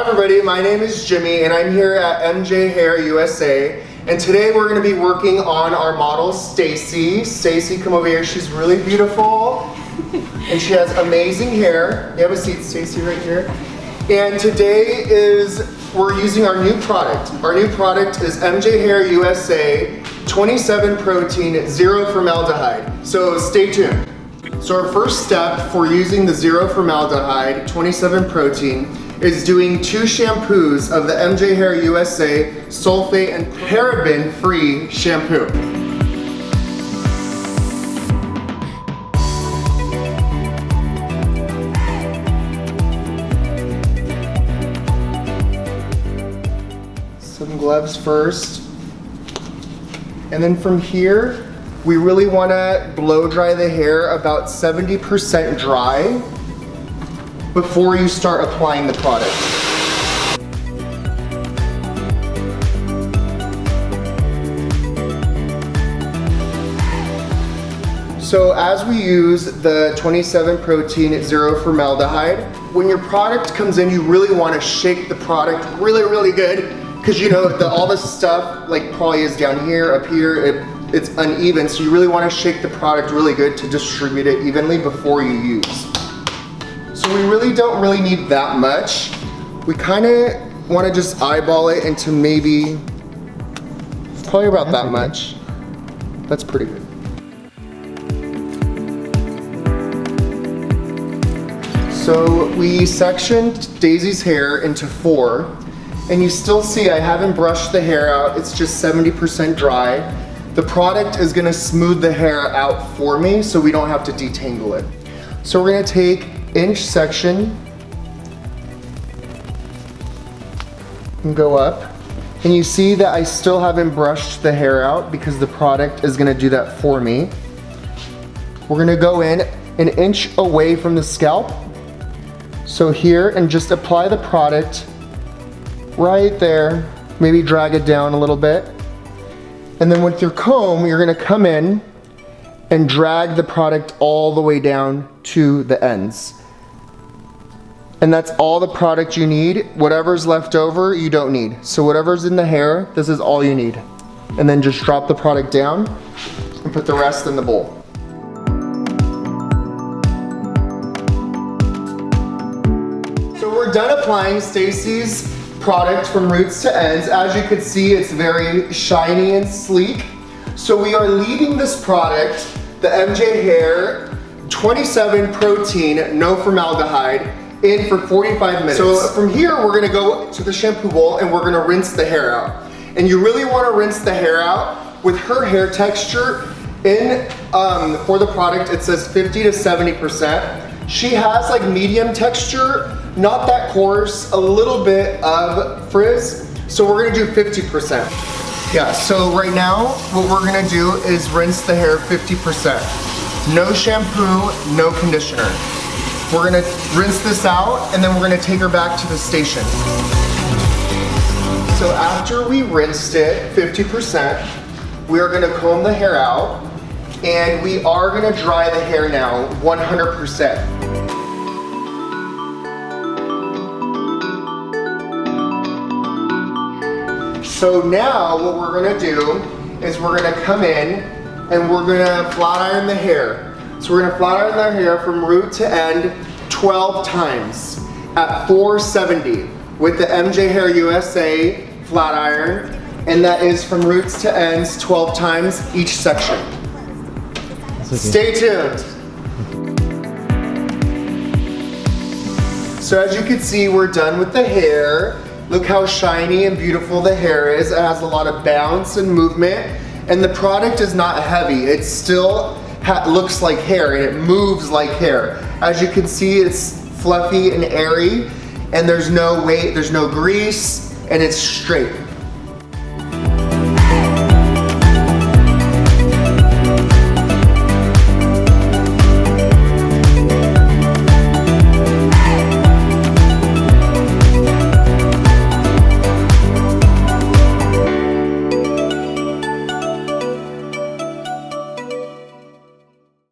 everybody, my name is Jimmy and I'm here at MJ Hair USA, and today we're going to be working on our model Stacy. Stacy, come over here. She's really beautiful and she has amazing hair. You have a seat, Stacy, right here. And today we're using our new product. Our new product is MJ Hair USA 27 protein, 0 formaldehyde. So stay tuned. So our first step for using the 0 formaldehyde 27 protein is doing 2 shampoos of the MJ Hair USA sulfate and paraben free shampoo. Some gloves first. And then from here, we really want to blow dry the hair about 70% dry before you start applying the product. So as we use the 27 protein, 0 formaldehyde, when your product comes in, you really want to shake the product really good, because you know all the stuff like probably is down here, up here, it's uneven, so you really want to shake the product really good to distribute it evenly before you use. So we really don't need that much. We kind of want to just eyeball it into maybe, probably about that much. That's pretty good. So we sectioned Daisy's hair into 4, and you still see I haven't brushed the hair out. It's just 70% dry. The product is gonna smooth the hair out for me so we don't have to detangle it. So we're gonna take inch section and go up. And you see that I still haven't brushed the hair out because the product is gonna do that for me. We're gonna go in an inch away from the scalp. So here, and just apply the product right there. Maybe drag it down a little bit. And then with your comb, you're gonna come in and drag the product all the way down to the ends. And that's all the product you need. Whatever's left over, you don't need. So whatever's in the hair, this is all you need. And then just drop the product down and put the rest in the bowl. So we're done applying Stacy's product from roots to ends. As you can see, it's very shiny and sleek. So we are leaving this product, the MJ Hair 27 protein, no formaldehyde, in for 45 minutes. So from here, we're gonna go to the shampoo bowl and we're gonna rinse the hair out. And you really wanna rinse the hair out. With her hair texture, for the product, it says 50 to 70%. She has like medium texture, not that coarse, a little bit of frizz. So we're gonna do 50%. Yeah, so right now, what we're gonna do is rinse the hair 50%. No shampoo, no conditioner. We're gonna rinse this out and then we're gonna take her back to the station. So after we rinsed it 50%, we are gonna comb the hair out and we are gonna dry the hair now 100%. So now what we're gonna do is we're gonna come in and we're gonna flat iron the hair. So we're gonna flat iron the hair from root to end 12 times at 470 with the MJ Hair USA flat iron, and that is from roots to ends 12 times each section. Okay. Stay tuned. So as you can see, we're done with the hair. Look how shiny and beautiful the hair is. It has a lot of bounce and movement, and the product is not heavy. It still looks like hair and it moves like hair. As you can see, it's fluffy and airy, and there's no weight, there's no grease, and it's straight.